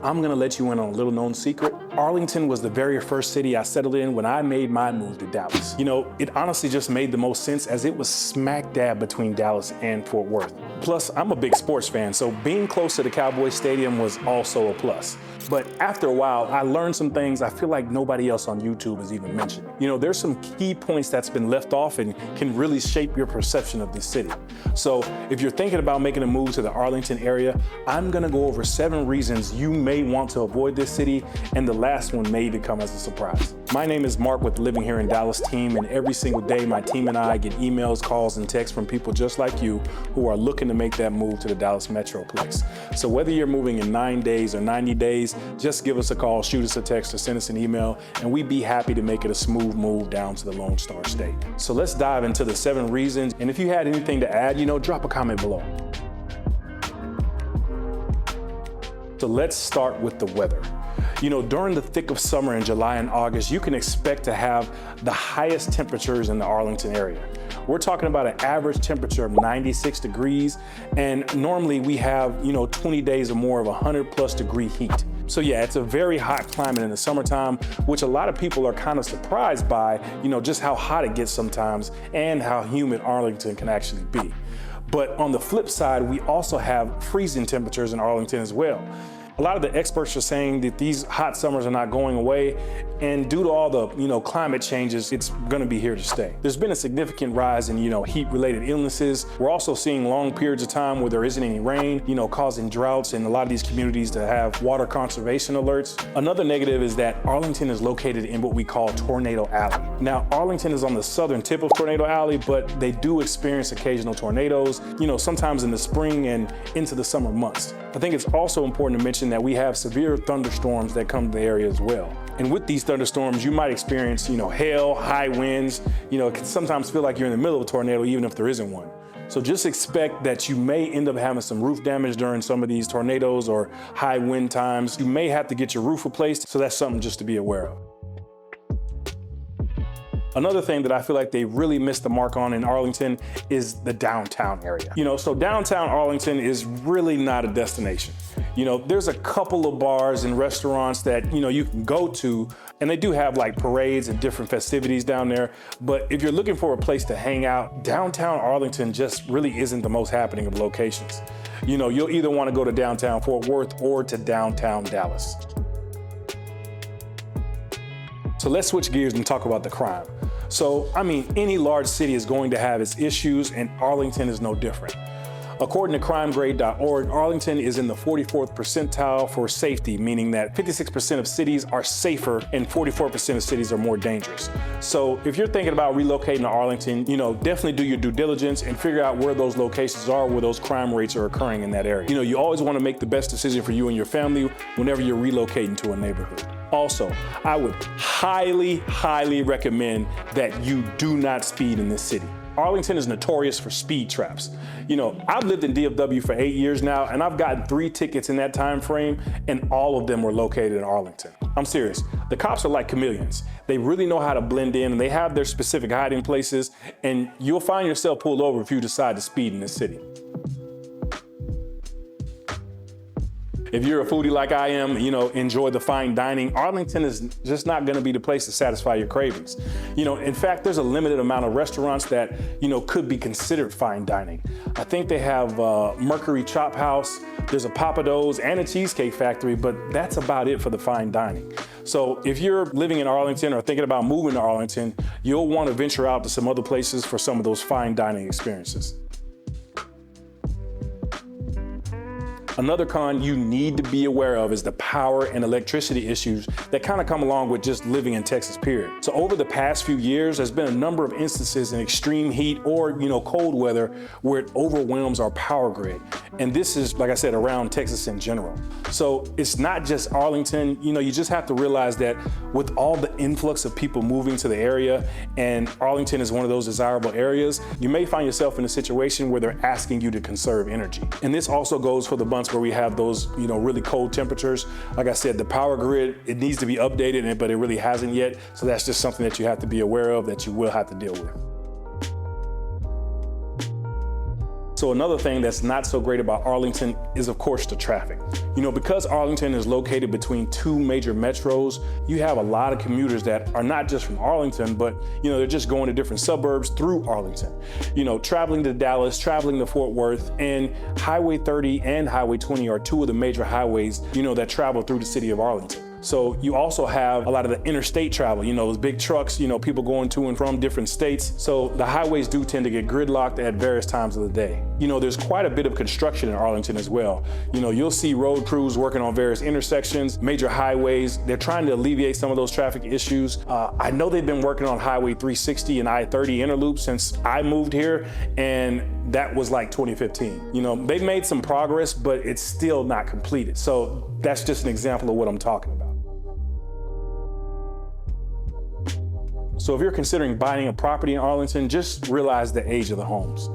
I'm gonna let you in on a little known secret. Arlington was the very first city I settled in when I made my move to Dallas. You know, it honestly just made the most sense as it was smack dab between Dallas and Fort Worth. Plus, I'm a big sports fan, so being close to the Cowboys Stadium was also a plus. But after a while, I learned some things I feel like nobody else on YouTube has even mentioned. You know, there's some key points that's been left off and can really shape your perception of this city. So if you're thinking about making a move to the Arlington area, I'm gonna go over 7 reasons you may want to avoid this city, and the last one may even come as a surprise. My name is Mark with the Living Here in Dallas team, and every single day my team and I get emails, calls, and texts from people just like you who are looking to make that move to the Dallas Metroplex. So whether you're moving in 9 days or 90 days, just give us a call, shoot us a text, or send us an email, and we'd be happy to make it a smooth move down to the Lone Star State. So let's dive into the 7 reasons, and if you had anything to add, drop a comment below. So let's start with the weather. During the thick of summer in July and August, you can expect to have the highest temperatures in the Arlington area. We're talking about an average temperature of 96 degrees, and normally we have, 20 days or more of 100+ degree heat. So yeah, it's a very hot climate in the summertime, which a lot of people are kind of surprised by, just how hot it gets sometimes and how humid Arlington can actually be. But on the flip side, we also have freezing temperatures in Arlington as well. A lot of the experts are saying that these hot summers are not going away, and due to all the climate changes, it's going to be here to stay. There's been a significant rise in heat-related illnesses. We're also seeing long periods of time where there isn't any rain, causing droughts in a lot of these communities to have water conservation alerts. Another negative is that Arlington is located in what we call Tornado Alley. Now, Arlington is on the southern tip of Tornado Alley, but they do experience occasional tornadoes, sometimes in the spring and into the summer months. I think it's also important to mention that we have severe thunderstorms that come to the area as well. And with these thunderstorms, you might experience, hail, high winds. It can sometimes feel like you're in the middle of a tornado, even if there isn't one. So just expect that you may end up having some roof damage during some of these tornadoes or high wind times. You may have to get your roof replaced, so that's something just to be aware of. Another thing that I feel like they really missed the mark on in Arlington is the downtown area. So downtown Arlington is really not a destination. There's a couple of bars and restaurants that, you can go to, and they do have like parades and different festivities down there. But if you're looking for a place to hang out, downtown Arlington just really isn't the most happening of locations. You'll either want to go to downtown Fort Worth or to downtown Dallas. So let's switch gears and talk about the crime. So, any large city is going to have its issues, and Arlington is no different. According to crimegrade.org, Arlington is in the 44th percentile for safety, meaning that 56% of cities are safer and 44% of cities are more dangerous. So if you're thinking about relocating to Arlington, definitely do your due diligence and figure out where those locations are, where those crime rates are occurring in that area. You always want to make the best decision for you and your family whenever you're relocating to a neighborhood. Also, I would highly, highly recommend that you do not speed in this city. Arlington is notorious for speed traps. I've lived in DFW for 8 years now, and I've gotten 3 tickets in that time frame, and all of them were located in Arlington. I'm serious. The cops are like chameleons. They really know how to blend in, and they have their specific hiding places, and you'll find yourself pulled over if you decide to speed in this city. If you're a foodie like I am, enjoy the fine dining, Arlington is just not gonna be the place to satisfy your cravings. In fact, there's a limited amount of restaurants that, could be considered fine dining. I think they have Mercury Chop House, there's a Papados and a Cheesecake Factory, but that's about it for the fine dining. So if you're living in Arlington or thinking about moving to Arlington, you'll wanna venture out to some other places for some of those fine dining experiences. Another con you need to be aware of is the power and electricity issues that kind of come along with just living in Texas, period. So over the past few years, there's been a number of instances in extreme heat or cold weather where it overwhelms our power grid. And this is, like I said, around Texas in general. So it's not just Arlington, you just have to realize that with all the influx of people moving to the area, and Arlington is one of those desirable areas, you may find yourself in a situation where they're asking you to conserve energy. And this also goes for the months where we have those, really cold temperatures. Like I said, the power grid, it needs to be updated, but it really hasn't yet. So that's just something that you have to be aware of, that you will have to deal with. So another thing that's not so great about Arlington is, of course, the traffic. Because Arlington is located between two major metros, you have a lot of commuters that are not just from Arlington, but they're just going to different suburbs through Arlington. Traveling to Dallas, traveling to Fort Worth, and Highway 30 and Highway 20 are two of the major highways, that travel through the city of Arlington. So you also have a lot of the interstate travel, those big trucks, people going to and from different states. So the highways do tend to get gridlocked at various times of the day. There's quite a bit of construction in Arlington as well. You'll see road crews working on various intersections, major highways. They're trying to alleviate some of those traffic issues. I know they've been working on Highway 360 and I-30 interloop since I moved here, and that was like 2015. They've made some progress, but it's still not completed. So that's just an example of what I'm talking about. So if you're considering buying a property in Arlington, just realize the age of the homes.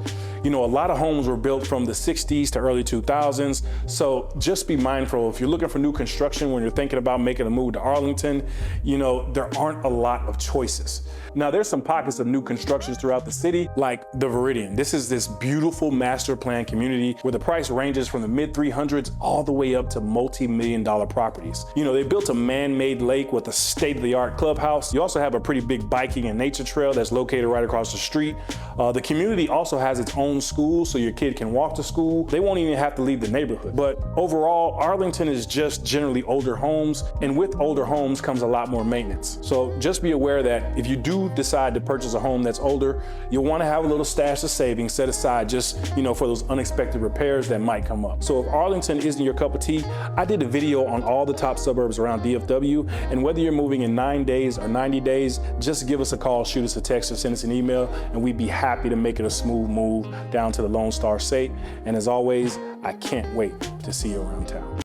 A lot of homes were built from the 60s to early 2000s. So just be mindful if you're looking for new construction when you're thinking about making a move to Arlington, there aren't a lot of choices. Now there's some pockets of new constructions throughout the city, like the Viridian. This is this beautiful master plan community where the price ranges from the mid 300s all the way up to multi-million-dollar properties. They built a man-made lake with a state-of-the-art clubhouse. You also have a pretty big biking and nature trail that's located right across the street. The community also has its own school, so your kid can walk to school. They won't even have to leave the neighborhood. But overall, Arlington is just generally older homes, and with older homes comes a lot more maintenance. So just be aware that if you do decide to purchase a home that's older, you'll want to have a little stash of savings set aside just, for those unexpected repairs that might come up. So if Arlington isn't your cup of tea, I did a video on all the top suburbs around DFW, and whether you're moving in 9 days or 90 days, just give us a call, shoot us a text, or send us an email, and we'd be happy to make it a smooth move down to the Lone Star State. And as always, I can't wait to see you around town.